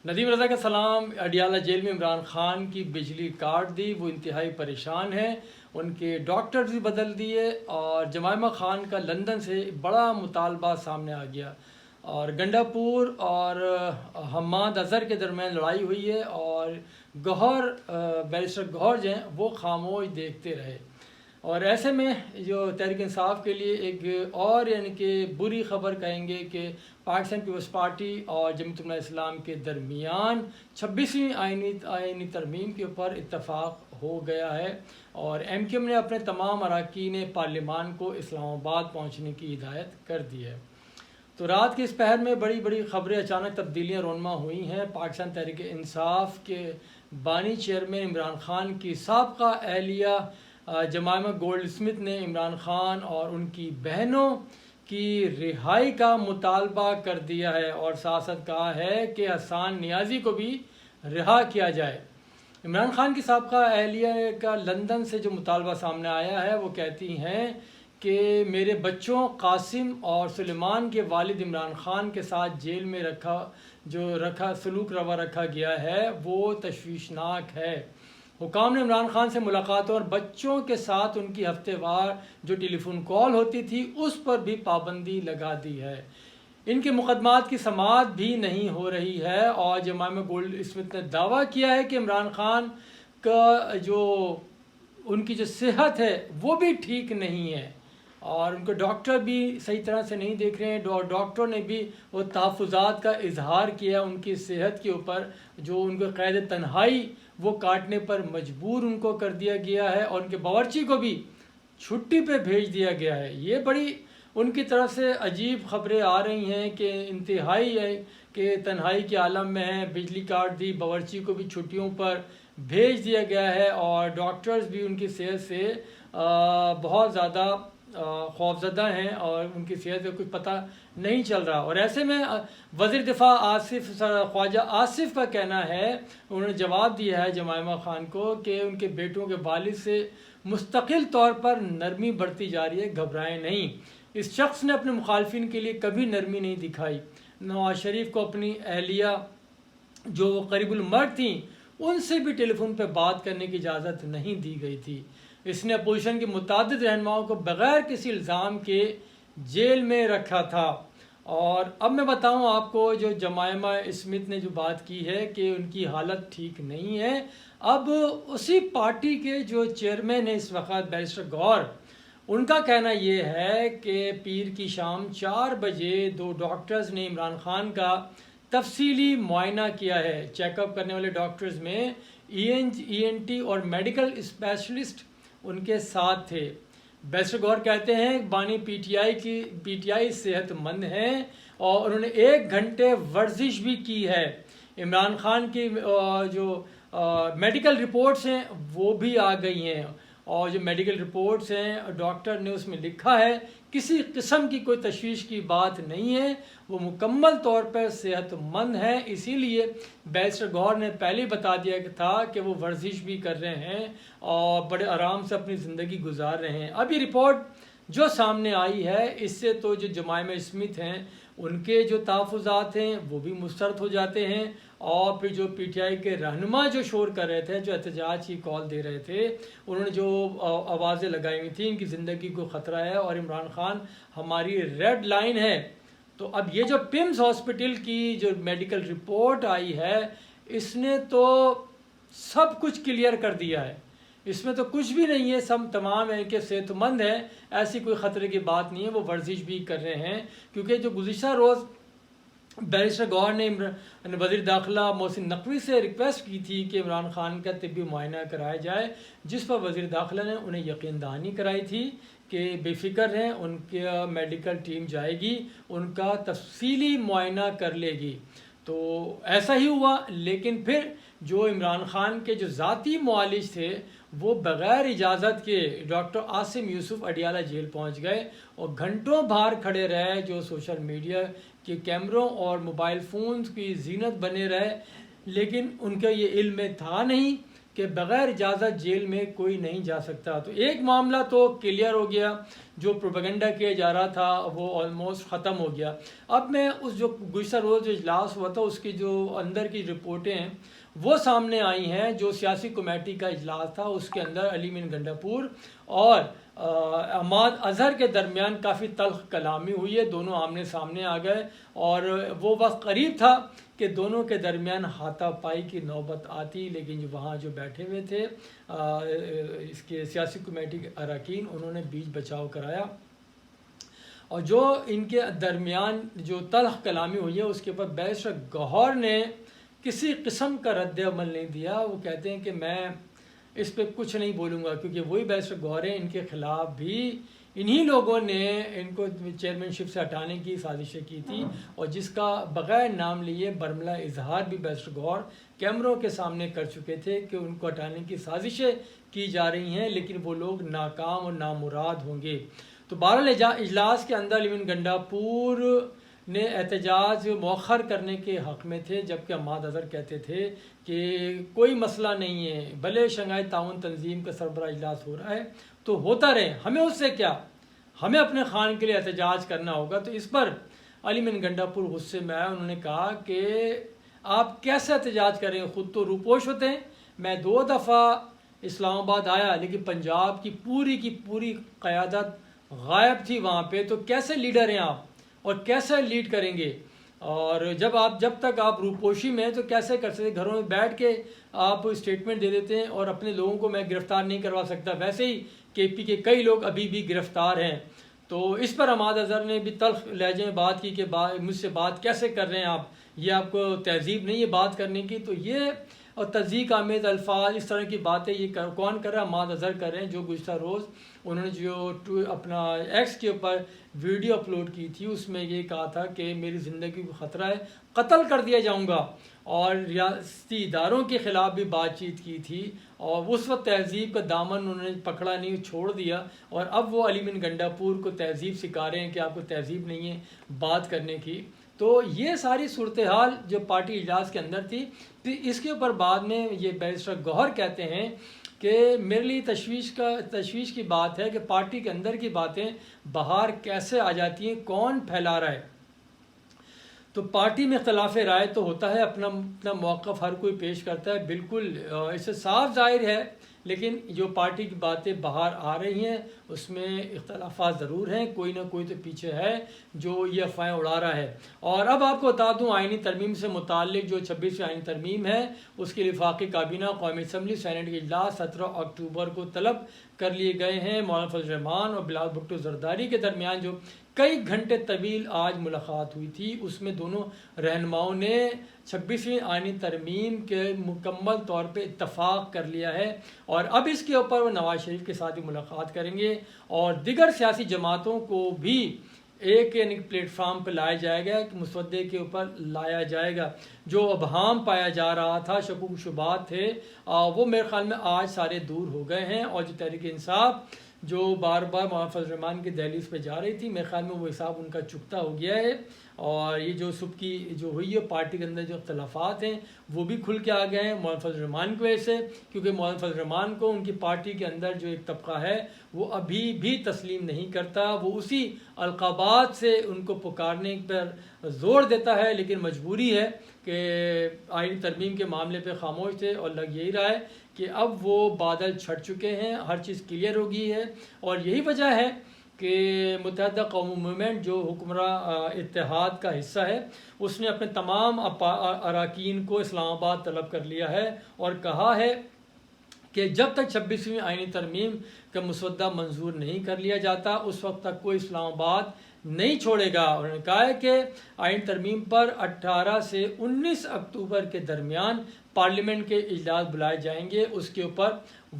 ندیم رضا کا سلام۔ اڈیالہ جیل میں عمران خان کی بجلی کاٹ دی، وہ انتہائی پریشان ہیں، ان کے ڈاکٹرز بھی بدل دیے اور جمائمہ خان کا لندن سے بڑا مطالبہ سامنے آ گیا اور گنڈا پور اور حماد اظہر کے درمیان لڑائی ہوئی ہے اور بیرسٹر گوہر جو ہیں وہ خاموش دیکھتے رہے۔ اور ایسے میں جو تحریک انصاف کے لیے ایک اور یعنی کہ بری خبر کہیں گے کہ پاکستان پیپلز پارٹی اور جمعیت علماء اسلام کے درمیان 26ویں آئینی ترمیم کے اوپر اتفاق ہو گیا ہے اور ایم کیو ایم نے اپنے تمام اراکین پارلیمان کو اسلام آباد پہنچنے کی ہدایت کر دی ہے۔ تو رات کے اس پہر میں بڑی بڑی خبریں، اچانک تبدیلیاں رونما ہوئی ہیں۔ پاکستان تحریک انصاف کے بانی چیئرمین عمران خان کی سابقہ اہلیہ جمائمہ گولڈ اسمتھ نے عمران خان اور ان کی بہنوں کی رہائی کا مطالبہ کر دیا ہے اور ساتھ ساتھ کہا ہے کہ حسان نیازی کو بھی رہا کیا جائے۔ عمران خان کی سابقہ اہلیہ کا لندن سے جو مطالبہ سامنے آیا ہے وہ کہتی ہیں کہ میرے بچوں قاسم اور سلیمان کے والد عمران خان کے ساتھ جیل میں سلوک روا رکھا گیا ہے وہ تشویشناک ہے۔ حکام نے عمران خان سے ملاقاتوں اور بچوں کے ساتھ ان کی ہفتے وار جو ٹیلی فون کال ہوتی تھی اس پر بھی پابندی لگا دی ہے۔ ان کے مقدمات کی سماعت بھی نہیں ہو رہی ہے اور جمائمہ گولڈ اسمتھ نے دعویٰ کیا ہے کہ عمران خان کا ان کی جو صحت ہے وہ بھی ٹھیک نہیں ہے اور ان کو ڈاکٹر بھی صحیح طرح سے نہیں دیکھ رہے ہیں۔ ڈاکٹر نے بھی وہ تحفظات کا اظہار کیا ان کی صحت کے اوپر، جو ان کو قید تنہائی وہ کاٹنے پر مجبور ان کو کر دیا گیا ہے اور ان کے باورچی کو بھی چھٹی پہ بھیج دیا گیا ہے۔ یہ بڑی ان کی طرف سے عجیب خبریں آ رہی ہیں کہ انتہائی ہے کہ تنہائی کے عالم میں ہیں، بجلی کاٹ دی، باورچی کو بھی چھٹیوں پر بھیج دیا گیا ہے اور ڈاکٹرز بھی ان کی صحت سے بہت زیادہ خوفزدہ ہیں اور ان کی صحت کا کچھ پتہ نہیں چل رہا۔ اور ایسے میں وزیر دفاع خواجہ آصف کا کہنا ہے، انہوں نے جواب دیا ہے جمائمہ خان کو کہ ان کے بیٹوں کے والد سے مستقل طور پر نرمی برتی جا رہی ہے، گھبرائیں نہیں۔ اس شخص نے اپنے مخالفین کے لیے کبھی نرمی نہیں دکھائی۔ نواز شریف کو اپنی اہلیہ جو قریب المرگ تھیں ان سے بھی ٹیلی فون پہ بات کرنے کی اجازت نہیں دی گئی تھی۔ اس نے اپوزیشن کے متعدد رہنماؤں کو بغیر کسی الزام کے جیل میں رکھا تھا۔ اور اب میں بتاؤں آپ کو، جو جمائمہ اسمتھ نے جو بات کی ہے کہ ان کی حالت ٹھیک نہیں ہے، اب اسی پارٹی کے جو چیئرمین ہیں اس وقت بیرسٹر گوہر، ان کا کہنا یہ ہے کہ پیر کی شام 4 بجے 2 ڈاکٹرز نے عمران خان کا تفصیلی معائنہ کیا ہے۔ چیک اپ کرنے والے ڈاکٹرز میں ای این ٹی اور میڈیکل اسپیشلسٹ ان کے ساتھ تھے۔ بیرسٹر گوہر کہتے ہیں بانی پی ٹی آئی صحت مند ہیں اور انہوں نے 1 گھنٹے ورزش بھی کی ہے۔ عمران خان کی جو میڈیکل رپورٹس ہیں وہ بھی آ گئی ہیں اور جو میڈیکل رپورٹس ہیں ڈاکٹر نے اس میں لکھا ہے کسی قسم کی کوئی تشویش کی بات نہیں ہے، وہ مکمل طور پر صحت مند ہے۔ اسی لیے بیرسٹر گوہر نے پہلے بتا دیا تھا کہ وہ ورزش بھی کر رہے ہیں اور بڑے آرام سے اپنی زندگی گزار رہے ہیں۔ اب یہ رپورٹ جو سامنے آئی ہے اس سے تو جو جمائمہ اسمتھ ہیں ان کے جو تحفظات ہیں وہ بھی مسترد ہو جاتے ہیں اور پھر جو پی ٹی آئی کے رہنما جو شور کر رہے تھے، جو احتجاج کی کال دے رہے تھے، انہوں نے جو آوازیں لگائی ہوئی تھیں ان کی زندگی کو خطرہ ہے اور عمران خان ہماری ریڈ لائن ہے۔ تو اب یہ جو پمز ہاسپٹل کی جو میڈیکل رپورٹ آئی ہے اس نے تو سب کچھ کلیئر کر دیا ہے، اس میں تو کچھ بھی نہیں ہے، سب تمام ہیں کہ صحت مند ہے، ایسی کوئی خطرے کی بات نہیں ہے، وہ ورزش بھی کر رہے ہیں۔ کیونکہ جو گزشتہ روز بیرسٹر گوہر نے وزیر داخلہ محسن نقوی سے ریکویسٹ کی تھی کہ عمران خان کا طبی معائنہ کرایا جائے، جس پر وزیر داخلہ نے انہیں یقین دہانی کرائی تھی کہ بے فکر ہیں، ان کی میڈیکل ٹیم جائے گی، ان کا تفصیلی معائنہ کر لے گی۔ تو ایسا ہی ہوا، لیکن پھر جو عمران خان کے جو ذاتی معالج تھے وہ بغیر اجازت کے ڈاکٹر عاصم یوسف اڈیالہ جیل پہنچ گئے اور گھنٹوں باہر کھڑے رہے، جو سوشل میڈیا کے کیمروں اور موبائل فونز کی زینت بنے رہے، لیکن ان کا یہ علم تھا نہیں کہ بغیر اجازت جیل میں کوئی نہیں جا سکتا. تو ایک معاملہ تو کلیئر ہو گیا، جو پروپیگنڈا کیا جا رہا تھا وہ آلموسٹ ختم ہو گیا. اب میں اس جو گزشتہ روز جو اجلاس ہوا تھا اس کی جو اندر کی رپورٹیں ہیں وہ سامنے آئی ہیں. جو سیاسی کمیٹی کا اجلاس تھا اس کے اندر علی مین گنڈاپور اور عماد اظہر کے درمیان کافی تلخ کلامی ہوئی ہے. دونوں آمنے سامنے آ گئے اور وہ وقت قریب تھا کہ دونوں کے درمیان ہاتھا پائی کی نوبت آتی، لیکن جو وہاں جو بیٹھے ہوئے تھے اس کے سیاسی کمیٹی کے اراکین، انہوں نے بیچ بچاؤ کرایا اور جو ان کے درمیان جو تلخ کلامی ہوئی ہے اس کے اوپر بیرسٹر گوہر نے کسی قسم کا رد عمل نہیں دیا. وہ کہتے ہیں کہ میں اس پہ کچھ نہیں بولوں گا، کیونکہ وہی بیرسٹر گوہر ہیں، ان کے خلاف بھی انہی لوگوں نے ان کو چیئرمین شپ سے ہٹانے کی سازشیں کی تھی، اور جس کا بغیر نام لیے برملا اظہار بھی بیرسٹر گوہر کیمروں کے سامنے کر چکے تھے کہ ان کو ہٹانے کی سازشیں کی جا رہی ہیں، لیکن وہ لوگ ناکام اور نامراد ہوں گے. تو بہرحال اجلاس کے اندر علی مین گنڈاپور نے احتجاج مؤخر کرنے کے حق میں تھے، جبکہ عماد اظہر کہتے تھے کہ کوئی مسئلہ نہیں ہے، بھلے شنگھائی تعاون تنظیم کا سربراہ اجلاس ہو رہا ہے تو ہوتا رہے، ہمیں اس سے کیا، ہمیں اپنے خان کے لیے احتجاج کرنا ہوگا. تو اس پر علی مین گنڈاپور غصے میں آئے. انہوں نے کہا کہ آپ کیسے احتجاج کریں، خود تو روپوش ہوتے ہیں. میں 2 دفعہ اسلام آباد آیا لیکن پنجاب کی پوری قیادت غائب تھی وہاں پہ، تو کیسے لیڈر ہیں آپ اور کیسے لیڈ کریں گے؟ اور جب تک آپ روپوشی میں ہیں تو کیسے کر سکتے؟ گھروں میں بیٹھ کے آپ اسٹیٹمنٹ دے دیتے ہیں اور اپنے لوگوں کو میں گرفتار نہیں کروا سکتا. ویسے ہی کے پی کے کئی لوگ ابھی بھی گرفتار ہیں. تو اس پر عماد اظہر نے بھی تلخ لہجے میں بات کی کہ مجھ سے بات کیسے کر رہے ہیں آپ، یہ آپ کو تہذیب نہیں ہے بات کرنے کی. تو یہ اور تضحیک آمیز الفاظ، اس طرح کی باتیں یہ کون کر رہا ہے؟ عماد اظہر کر رہے ہیں، جو گزشتہ روز انہوں نے جو اپنا ایکس کے اوپر ویڈیو اپلوڈ کی تھی اس میں یہ کہا تھا کہ میری زندگی کو خطرہ ہے، قتل کر دیا جاؤں گا. اور ریاستی اداروں کے خلاف بھی بات چیت کی تھی، اور اس وقت تہذیب کا دامن انہوں نے پکڑا نہیں، چھوڑ دیا. اور اب وہ علی مین گنڈاپور کو تہذیب سکھا رہے ہیں کہ آپ کو تہذیب نہیں ہے بات کرنے کی. تو یہ ساری صورتحال جو پارٹی اجلاس کے اندر تھی. پھر اس کے اوپر بعد میں یہ بیرسٹر گوہر کہتے ہیں کہ میرے لیے تشویش کی بات ہے کہ پارٹی کے اندر کی باتیں باہر کیسے آ جاتی ہیں، کون پھیلا رہا ہے. تو پارٹی میں اختلاف رائے تو ہوتا ہے، اپنا موقف ہر کوئی پیش کرتا ہے، بالکل اس سے صاف ظاہر ہے. لیکن جو پارٹی کی باتیں باہر آ رہی ہیں اس میں اختلافات ضرور ہیں، کوئی نہ کوئی تو پیچھے ہے جو یہ افواہیں اڑا رہا ہے. اور اب آپ کو بتا دوں آئینی ترمیم سے متعلق جو 26ویں آئینی ترمیم ہے اس کے وفاقی کابینہ قومی اسمبلی سینیٹ کے اجلاس 17 اکتوبر کو طلب کر لیے گئے ہیں. مولانا فضل الرحمان اور بلال بھٹو زرداری کے درمیان جو کئی گھنٹے طویل آج ملاقات ہوئی تھی اس میں دونوں رہنماؤں نے 26ویں آئینی ترمیم کے مکمل طور پہ اتفاق کر لیا ہے. اور اب اس کے اوپر وہ نواز شریف کے ساتھ بھی ملاقات کریں گے اور دیگر سیاسی جماعتوں کو بھی ایک پلیٹ فارم پہ لایا جائے گا، کہ مسودے کے اوپر لایا جائے گا. جو ابہام پایا جا رہا تھا، شکوک و شبہات تھے، وہ میرے خیال میں آج سارے دور ہو گئے ہیں. اور جو تحریک انصاف جو بار مولانا فضل الرحمان کی دہلیز پہ جا رہی تھی، میرے خیال میں وہ حساب ان کا چکتا ہو گیا ہے. اور یہ جو صبح کی جو ہوئی ہے پارٹی کے اندر جو اختلافات ہیں وہ بھی کھل کے آ گئے ہیں مولانا فضل الرحمان کی وجہ سے، کیونکہ مولانا فضل الرحمان کو ان کی پارٹی کے اندر جو ایک طبقہ ہے وہ ابھی بھی تسلیم نہیں کرتا. وہ اسی القابات سے ان کو پکارنے پر زور دیتا ہے، لیکن مجبوری ہے کہ آئینی ترمیم کے معاملے پہ خاموش تھے. اور لگ یہی رہا ہے کہ اب وہ بادل چھٹ چکے ہیں، ہر چیز کلیئر ہو گئی ہے. اور یہی وجہ ہے کہ متحدہ قومی موومنٹ جو حکمراں اتحاد کا حصہ ہے اس نے اپنے تمام اراکین کو اسلام آباد طلب کر لیا ہے اور کہا ہے کہ جب تک 26ویں آئینی ترمیم کا مسودہ منظور نہیں کر لیا جاتا اس وقت تک کوئی اسلام آباد نہیں چھوڑے گا. انہوں نے کہا ہے کہ آئین ترمیم پر 18 سے 19 اکتوبر کے درمیان پارلیمنٹ کے اجلاس بلائے جائیں گے، اس کے اوپر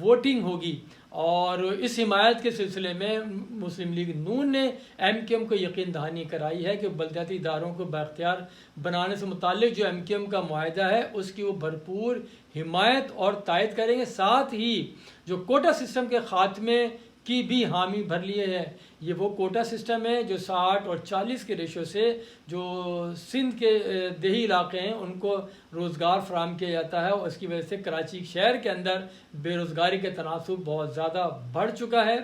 ووٹنگ ہوگی. اور اس حمایت کے سلسلے میں مسلم لیگ نون نے ایم کیو ایم کو یقین دہانی کرائی ہے کہ بلدیاتی اداروں کو بااختیار بنانے سے متعلق جو ایم کیو ایم کا معاہدہ ہے اس کی وہ بھرپور حمایت اور تائید کریں گے. ساتھ ہی جو کوٹا سسٹم کے خاتمے کی بھی حامی بھر لیے ہے۔ یہ وہ کوٹا سسٹم ہے جو 60 اور 40 کے ریشو سے جو سندھ کے دیہی علاقے ہیں ان کو روزگار فراہم کیا جاتا ہے، اور اس کی وجہ سے کراچی شہر کے اندر بے روزگاری کا تناسب بہت زیادہ بڑھ چکا ہے۔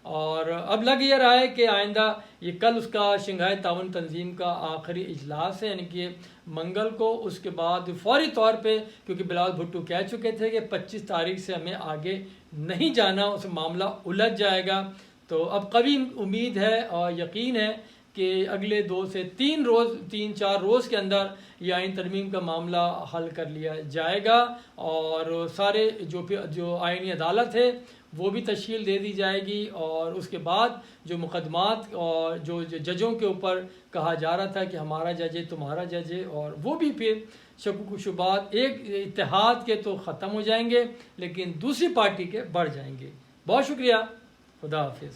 اور اب لگ یہ رہا ہے کہ آئندہ یہ کل اس کا شنگھائی تعاون تنظیم کا آخری اجلاس ہے، یعنی کہ منگل کو، اس کے بعد فوری طور پہ، کیونکہ بلاول بھٹو کہہ چکے تھے کہ 25 تاریخ سے ہمیں آگے نہیں جانا، اس معاملہ الجھ جائے گا۔ تو اب قوی امید ہے اور یقین ہے کہ اگلے 2 سے 3 4 روز کے اندر یہ آئین ترمیم کا معاملہ حل کر لیا جائے گا، اور سارے جو آئینی عدالت ہے وہ بھی تشکیل دے دی جائے گی، اور اس کے بعد جو مقدمات اور جو ججوں کے اوپر کہا جا رہا تھا کہ ہمارا جج ہے تمہارا جج ہے، اور وہ بھی پھر شکوک و شبہات ایک اتحاد کے تو ختم ہو جائیں گے لیکن دوسری پارٹی کے بڑھ جائیں گے۔ بہت شکریہ، خدا حافظ۔